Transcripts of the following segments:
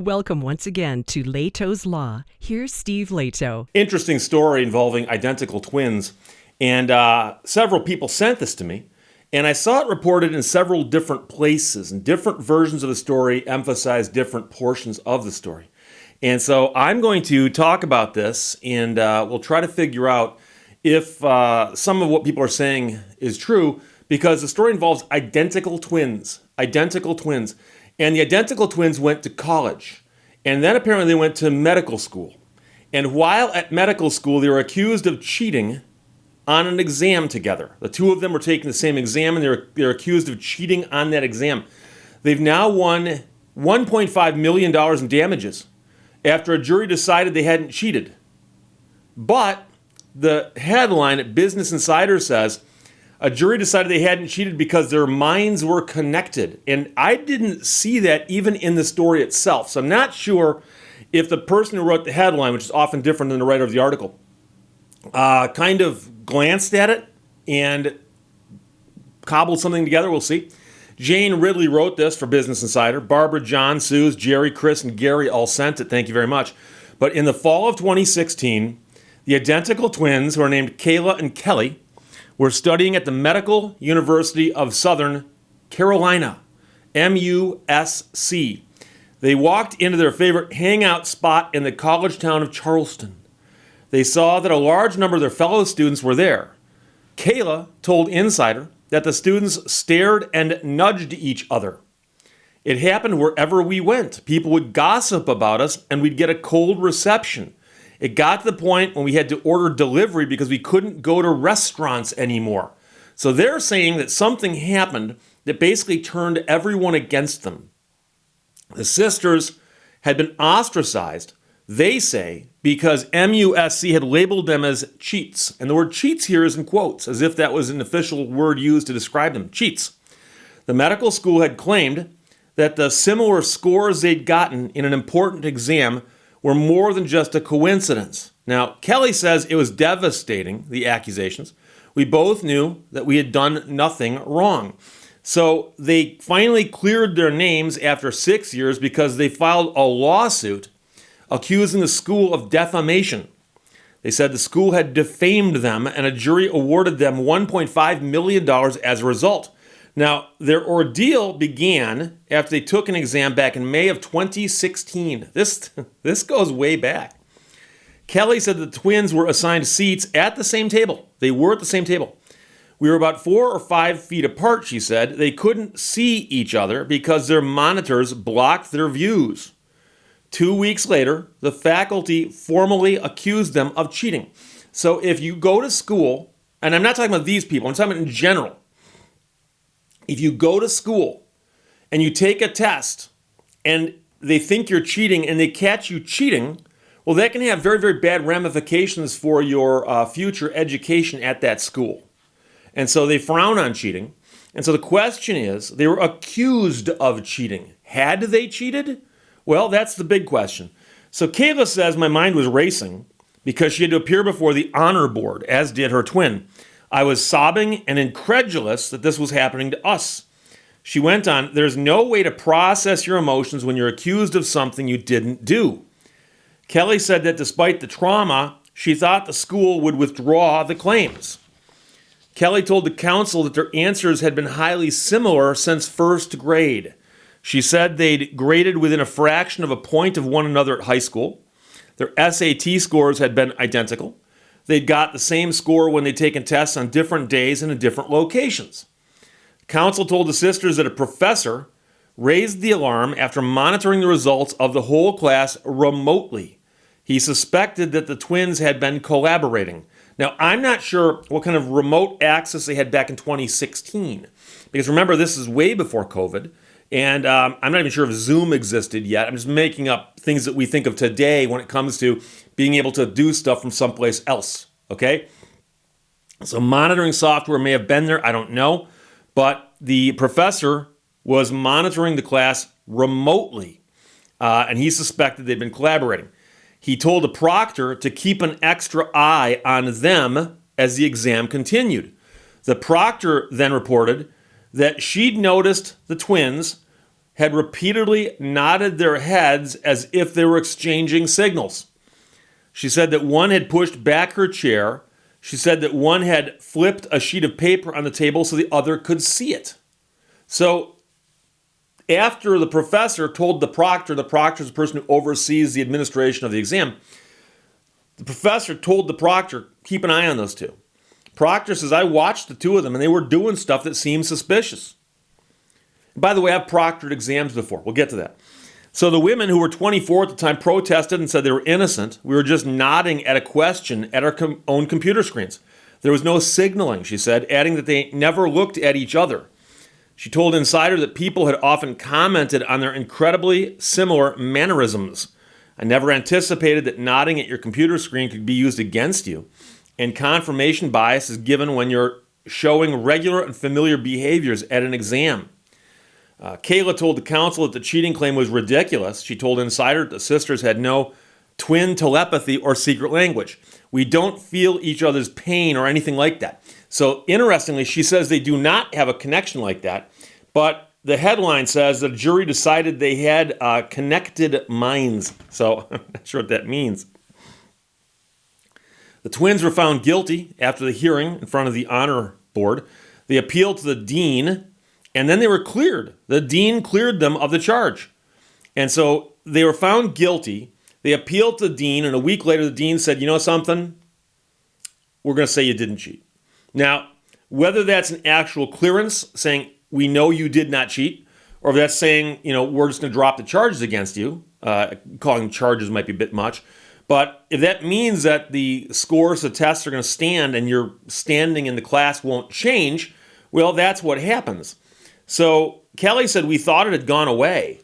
Welcome once again to Lehto's Law. Here's Steve Lehto. Interesting story involving identical twins. And several people sent this to me. And I saw it reported in several different places. And different versions of the story emphasize different portions of the story. And so I'm going to talk about this, and we'll try to figure out if some of what people are saying is true, because the story involves identical twins. Identical twins. And the identical twins went to college. And then apparently they went to medical school. And while at medical school, they were accused of cheating on an exam together. The two of them were taking the same exam, and they're accused of cheating on that exam. They've now won $1.5 million in damages after a jury decided they hadn't cheated. But the headline at Business Insider says, a jury decided they hadn't cheated because their minds were connected. And I didn't see that even in the story itself. So I'm not sure if the person who wrote the headline, which is often different than the writer of the article, kind of glanced at it and cobbled something together. We'll see. Jane Ridley wrote this for Business Insider. Barbara, John, Suze, Jerry, Chris, and Gary all sent it. Thank you very much. But in the fall of 2016, the identical twins, who are named Kayla and Kelly, were studying at the Medical University of Southern Carolina, MUSC. They walked into their favorite hangout spot in the college town of Charleston. They saw that a large number of their fellow students were there. Kayla told Insider that the students stared and nudged each other. It happened wherever we went. People would gossip about us, and we'd get a cold reception. It got to the point when we had to order delivery because we couldn't go to restaurants anymore. So they're saying that something happened that basically turned everyone against them. The sisters had been ostracized, they say, because MUSC had labeled them as cheats. And the word cheats here is in quotes, as if that was an official word used to describe them. Cheats. The medical school had claimed that the similar scores they'd gotten in an important exam were more than just a coincidence. Now, Kelly says it was devastating, the accusations. We both knew that we had done nothing wrong. So they finally cleared their names after 6 years because they filed a lawsuit accusing the school of defamation. They said the school had defamed them, and a jury awarded them $1.5 million as a result. Now, their ordeal began after they took an exam back in May of 2016. This goes way back. Kelly said the twins were assigned seats at the same table. They were at the same table. We were about 4 or 5 feet apart, she said. They couldn't see each other because their monitors blocked their views. 2 weeks later, the faculty formally accused them of cheating. So if you go to school, and I'm not talking about these people, I'm talking about in general. If you go to school and you take a test and they think you're cheating and they catch you cheating, well, that can have very, very bad ramifications for your future education at that school. And so they frown on cheating. And so the question is, they were accused of cheating. Had they cheated? Well, that's the big question. So Kayla says, my mind was racing because she had to appear before the honor board, as did her twin. I was sobbing and incredulous that this was happening to us. She went on, there's no way to process your emotions when you're accused of something you didn't do. Kelly said that despite the trauma, she thought the school would withdraw the claims. Kelly told the council that their answers had been highly similar since first grade. She said they'd graded within a fraction of a point of one another at high school. Their SAT scores had been identical. They'd got the same score when they'd taken tests on different days and in different locations. Counsel told the sisters that a professor raised the alarm after monitoring the results of the whole class remotely. He suspected that the twins had been collaborating. Now, I'm not sure what kind of remote access they had back in 2016, because remember, this is way before COVID, and I'm not even sure if Zoom existed yet. I'm just making up things that we think of today when it comes to being able to do stuff from someplace else, okay? So monitoring software may have been there, I don't know, but the professor was monitoring the class remotely, and he suspected they'd been collaborating. He told the proctor to keep an extra eye on them as the exam continued. The proctor then reported that she'd noticed the twins had repeatedly nodded their heads as if they were exchanging signals. She said that one had pushed back her chair. She said that one had flipped a sheet of paper on the table so the other could see it. So after the professor told the proctor is the person who oversees the administration of the exam, the professor told the proctor, keep an eye on those two. Proctor says, I watched the two of them and they were doing stuff that seemed suspicious. By the way, I've proctored exams before. We'll get to that. So the women who were 24 at the time protested and said they were innocent. We were just nodding at a question at our own computer screens. There was no signaling, she said, adding that they never looked at each other. She told Insider that people had often commented on their incredibly similar mannerisms. I never anticipated that nodding at your computer screen could be used against you. And confirmation bias is given when you're showing regular and familiar behaviors at an exam. Kayla told the council that the cheating claim was ridiculous. She told Insider that the sisters had no twin telepathy or secret language. We don't feel each other's pain or anything like that. So interestingly, she says they do not have a connection like that, but the headline says the jury decided they had connected minds. So I'm not sure what that means. The twins were found guilty after the hearing in front of the honor board. They appealed to the dean, and then they were cleared. The dean cleared them of the charge. And so they were found guilty. They appealed to the dean, and a week later the dean said, you know something? We're going to say you didn't cheat. Now, whether that's an actual clearance saying we know you did not cheat, or if that's saying, we're just going to drop the charges against you, calling charges might be a bit much, but if that means that the scores, the tests are going to stand and your standing in the class won't change, well, that's what happens. So Kelly said we thought it had gone away,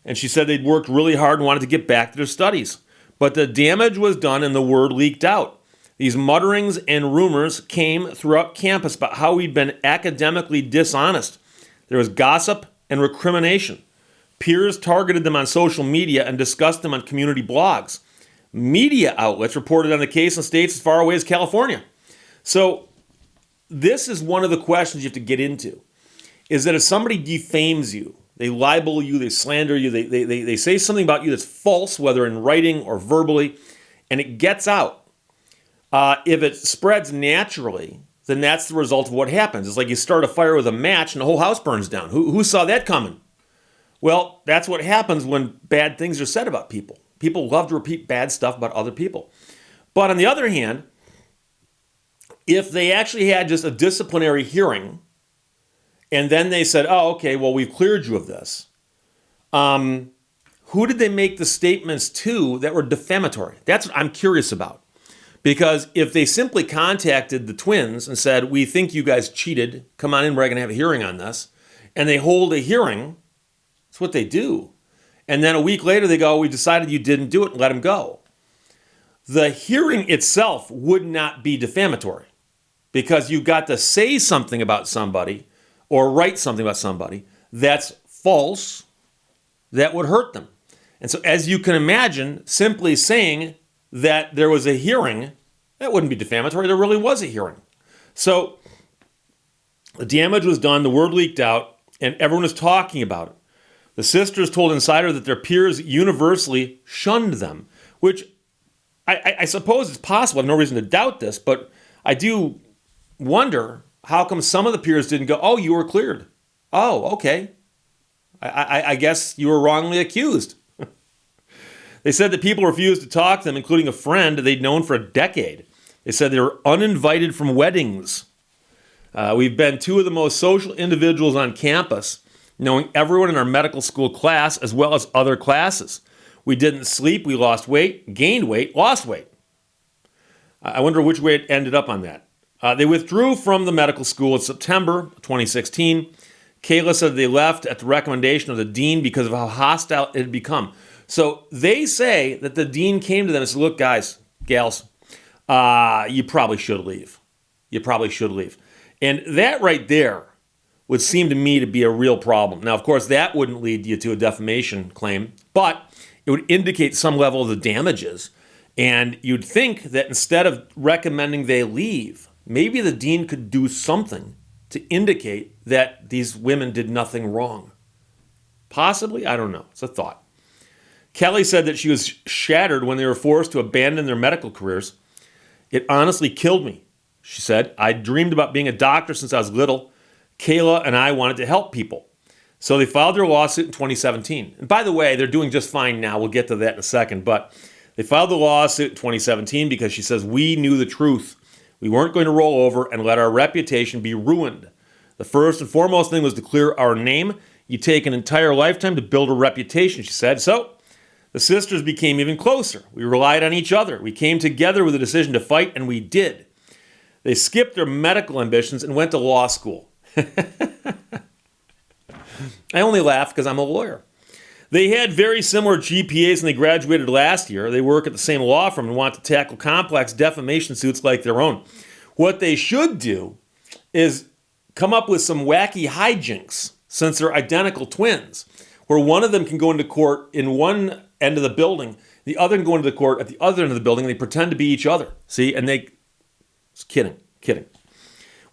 and she said they'd worked really hard and wanted to get back to their studies. But the damage was done and the word leaked out. These mutterings and rumors came throughout campus about how we'd been academically dishonest. There was gossip and recrimination. Peers targeted them on social media and discussed them on community blogs. Media outlets reported on the case in states as far away as California. So this is one of the questions you have to get into, is that if somebody defames you, they libel you, they slander you, they say something about you that's false, whether in writing or verbally, and it gets out. If it spreads naturally, then that's the result of what happens. It's like you start a fire with a match and the whole house burns down. Who saw that coming? Well, that's what happens when bad things are said about people. People love to repeat bad stuff about other people. But on the other hand, if they actually had just a disciplinary hearing and then they said, oh, okay, well, we've cleared you of this, who did they make the statements to that were defamatory? That's what I'm curious about. Because if they simply contacted the twins and said, we think you guys cheated, come on in, we're going to have a hearing on this, and they hold a hearing, that's what they do. And then a week later they go, we decided you didn't do it, and let them go. The hearing itself would not be defamatory because you've got to say something about somebody or write something about somebody that's false that would hurt them. And so as you can imagine, simply saying that there was a hearing, that wouldn't be defamatory. There really was a hearing. So the damage was done, the word leaked out, and everyone was talking about it. The sisters told Insider that their peers universally shunned them, which I suppose it's possible. I have no reason to doubt this, but I do wonder how come some of the peers didn't go, oh, you were cleared. Oh, okay. I guess you were wrongly accused. They said that people refused to talk to them, including a friend they'd known for a decade. They said they were uninvited from weddings. We've been two of the most social individuals on campus, knowing everyone in our medical school class as well as other classes. We didn't sleep, we lost weight, gained weight, lost weight. I wonder which way it ended up on that. They withdrew from the medical school in September 2016. Kayla said they left at the recommendation of the dean because of how hostile it had become. So they say that the dean came to them and said, look, guys, gals, you probably should leave. You probably should leave. And that right there would seem to me to be a real problem. Now, of course, that wouldn't lead you to a defamation claim, but it would indicate some level of the damages. And you'd think that instead of recommending they leave, maybe the dean could do something to indicate that these women did nothing wrong. Possibly, I don't know. It's a thought. Kelly said that she was shattered when they were forced to abandon their medical careers. It honestly killed me, she said. I dreamed about being a doctor since I was little. Kayla and I wanted to help people. So they filed their lawsuit in 2017. And by the way, they're doing just fine now. We'll get to that in a second. But they filed the lawsuit in 2017 because she says, we knew the truth. We weren't going to roll over and let our reputation be ruined. The first and foremost thing was to clear our name. You take an entire lifetime to build a reputation, she said. So the sisters became even closer. We relied on each other. We came together with a decision to fight, and we did. They skipped their medical ambitions and went to law school. I only laugh because I'm a lawyer. They had very similar GPAs when they graduated last year. They work at the same law firm and want to tackle complex defamation suits like their own. What they should do is come up with some wacky hijinks, since they're identical twins, where one of them can go into court in one end of the building, the other can go into the court at the other end of the building, and they pretend to be each other. See, and it's kidding.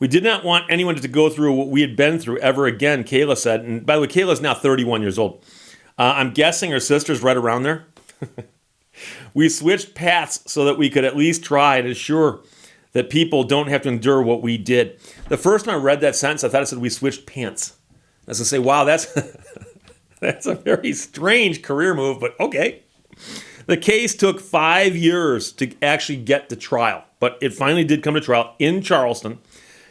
We did not want anyone to go through what we had been through ever again, Kayla said. And by the way, Kayla's now 31 years old. I'm guessing her sister's right around there. We switched paths so that we could at least try to ensure that people don't have to endure what we did. The first time I read that sentence, I thought it said we switched pants. I was going to say, wow, that's a very strange career move, but okay. The case took 5 years to actually get to trial, but it finally did come to trial in Charleston.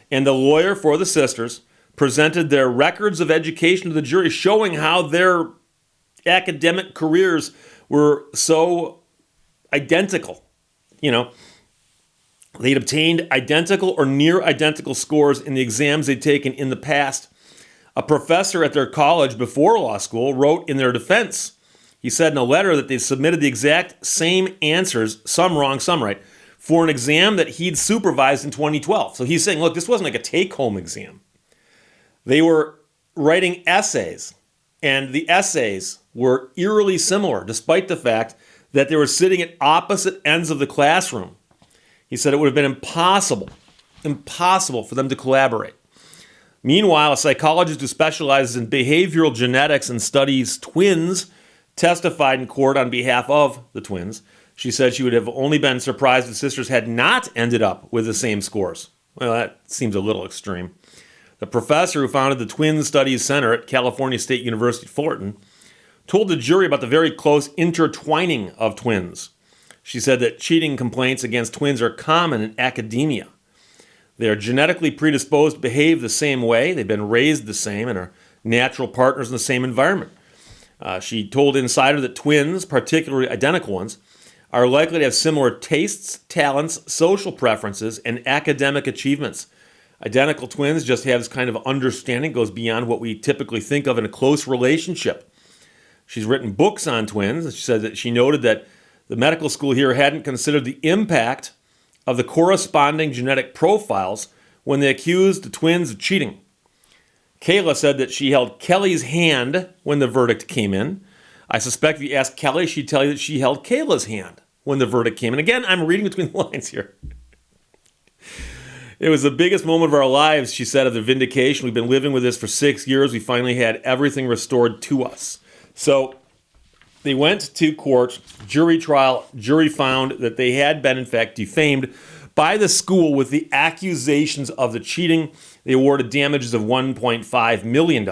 And the lawyer for the sisters presented their records of education to the jury, showing how their academic careers were so identical. You know, they'd obtained identical or near identical scores in the exams they'd taken in the past. A professor at their college before law school wrote in their defense. He said in a letter that they submitted the exact same answers, some wrong, some right, for an exam that he'd supervised in 2012. So he's saying, look, this wasn't like a take-home exam. They were writing essays, and the essays were eerily similar, despite the fact that they were sitting at opposite ends of the classroom. He said it would have been impossible for them to collaborate. Meanwhile, a psychologist who specializes in behavioral genetics and studies twins testified in court on behalf of the twins. She said she would have only been surprised if the sisters had not ended up with the same scores. Well, that seems a little extreme. The professor who founded the Twin Studies Center at California State University, Fullerton, told the jury about the very close intertwining of twins. She said that cheating complaints against twins are common in academia. They are genetically predisposed to behave the same way. They've been raised the same and are natural partners in the same environment. She told Insider that twins, particularly identical ones, are likely to have similar tastes, talents, social preferences, and academic achievements. Identical twins just have this kind of understanding, goes beyond what we typically think of in a close relationship. She's written books on twins, and she said that she noted that the medical school here hadn't considered the impact of the corresponding genetic profiles when they accused the twins of cheating. Kayla said that she held Kelly's hand when the verdict came in. I suspect if you asked Kelly, she'd tell you that she held Kayla's hand when the verdict came in. Again, I'm reading between the lines here. It was the biggest moment of our lives, she said, of the vindication. We've been living with this for 6 years. We finally had everything restored to us. So they went to court, jury trial. Jury found that they had been, in fact, defamed by the school with the accusations of the cheating. They awarded damages of $1.5 million.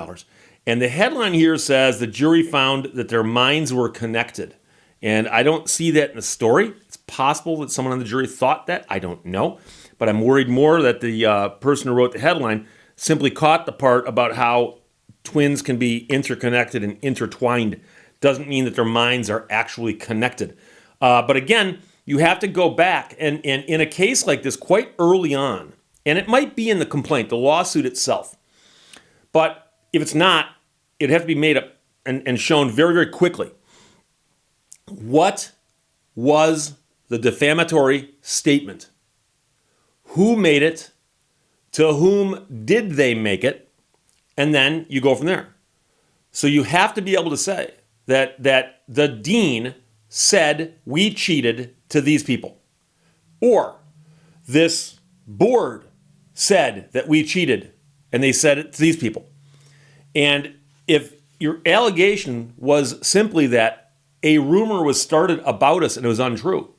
And the headline here says the jury found that their minds were connected. And I don't see that in the story. It's possible that someone on the jury thought that. I don't know. But I'm worried more that the person who wrote the headline simply caught the part about how twins can be interconnected and intertwined. Doesn't mean that their minds are actually connected. But again, you have to go back. And in a case like this, quite early on, and it might be in the complaint, the lawsuit itself. But if it's not, it'd have to be made up and shown very, very quickly. What was the defamatory statement? Who made it? To whom did they make it? And then you go from there. So you have to be able to say that the dean said we cheated to these people. Or this board said that we cheated and they said it to these people. And if your allegation was simply that a rumor was started about us and it was untrue.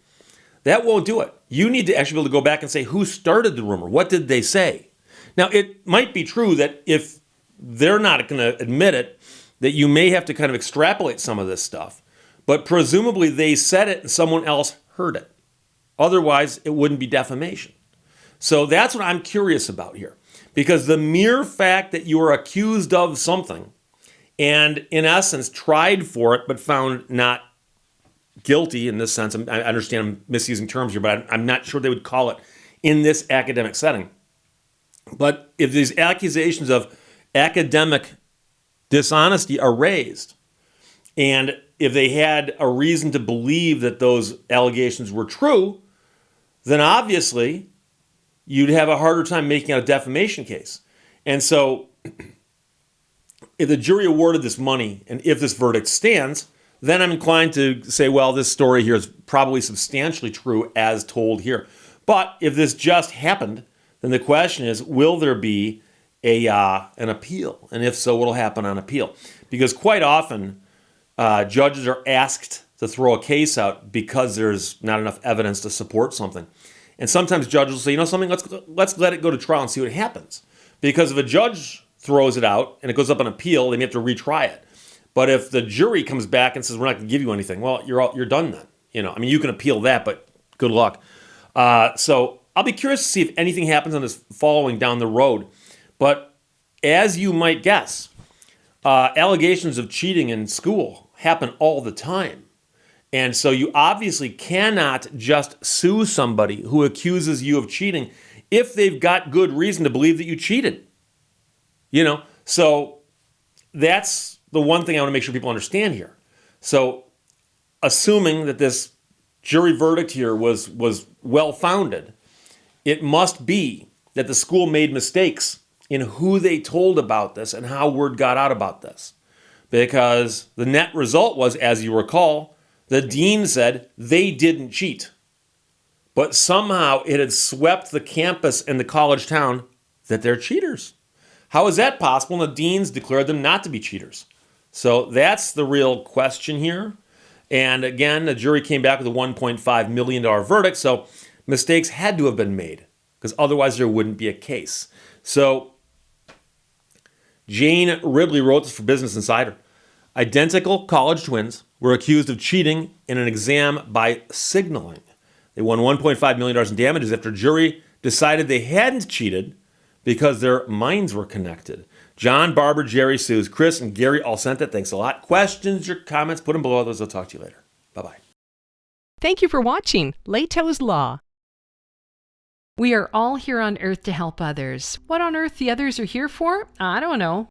That won't do it. You need to actually be able to go back and say, who started the rumor? What did they say? Now, it might be true that if they're not going to admit it, that you may have to kind of extrapolate some of this stuff. But presumably they said it and someone else heard it. Otherwise, it wouldn't be defamation. So that's what I'm curious about here. Because the mere fact that you are accused of something and, in essence, tried for it but found not guilty in this sense. I understand I'm misusing terms here, but I'm not sure they would call it in this academic setting. But if these accusations of academic dishonesty are raised, and if they had a reason to believe that those allegations were true, then obviously you'd have a harder time making out a defamation case. And so if the jury awarded this money and if this verdict stands, then I'm inclined to say, well, this story here is probably substantially true as told here. But if this just happened, then the question is, will there be an appeal? And if so, what will happen on appeal? Because quite often, judges are asked to throw a case out because there's not enough evidence to support something. And sometimes judges will say, you know something, let's let it go to trial and see what happens. Because if a judge throws it out and it goes up on appeal, they may have to retry it. But if the jury comes back and says, we're not going to give you anything, well, you're done then. You can appeal that, but good luck. So I'll be curious to see if anything happens on this following down the road. But as you might guess, allegations of cheating in school happen all the time. And so you obviously cannot just sue somebody who accuses you of cheating if they've got good reason to believe that you cheated. So that's the one thing I want to make sure people understand here. So assuming that this jury verdict here was well-founded, it must be that the school made mistakes in who they told about this and how word got out about this. Because the net result was, as you recall, the dean said they didn't cheat. But somehow it had swept the campus and the college town that they're cheaters. How is that possible? And the deans declared them not to be cheaters. So that's the real question here. And again, the jury came back with a $1.5 million verdict. So mistakes had to have been made because otherwise there wouldn't be a case. So Jane Ridley wrote this for Business Insider. Identical college twins were accused of cheating in an exam by signaling. They won $1.5 million in damages after a jury decided they hadn't cheated because their minds were connected. John, Barbara, Jerry, Suze, Chris, and Gary all sent it. Thanks a lot. Questions or comments, put them below. Others, I'll talk to you later. Bye-bye. Thank you for watching Lehto's Law. We are all here on earth to help others. What on earth the others are here for? I don't know.